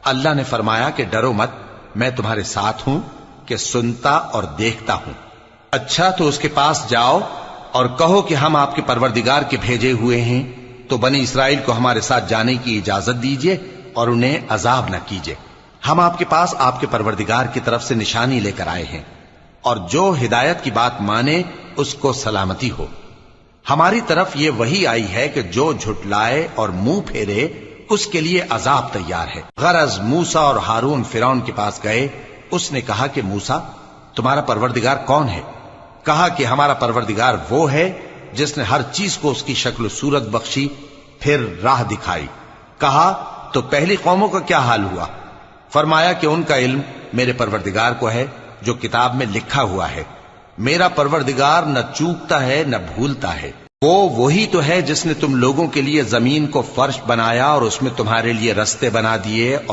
اللہ نے فرمایا کہ ڈرو مت، میں تمہارے ساتھ ہوں کہ سنتا اور دیکھتا ہوں۔ اچھا تو اس کے پاس جاؤ اور کہو کہ ہم آپ کے پروردگار کے بھیجے ہوئے ہیں، تو بنی اسرائیل کو ہمارے ساتھ جانے کی اجازت دیجیے اور انہیں عذاب نہ کیجیے۔ ہم آپ کے پاس آپ کے پروردگار کی طرف سے نشانی لے کر آئے ہیں، اور جو ہدایت کی بات مانے اس کو سلامتی ہو۔ ہماری طرف یہ وحی آئی ہے کہ جو جھٹلائے اور منہ پھیرے اس کے لیے عذاب تیار ہے۔ غرض موسیٰ اور ہارون فرعون کے پاس گئے، اس نے کہا کہ موسیٰ تمہارا پروردگار کون ہے؟ کہا کہ ہمارا پروردگار وہ ہے جس نے ہر چیز کو اس کی شکل و صورت بخشی، پھر راہ دکھائی۔ کہا تو پہلی قوموں کا کیا حال ہوا؟ فرمایا کہ ان کا علم میرے پروردگار کو ہے جو کتاب میں لکھا ہوا ہے۔ میرا پروردگار نہ چوکتا ہے نہ بھولتا ہے۔ وہ وہی تو ہے جس نے تم لوگوں کے لیے زمین کو فرش بنایا اور اس میں تمہارے لیے رستے بنا دیے اور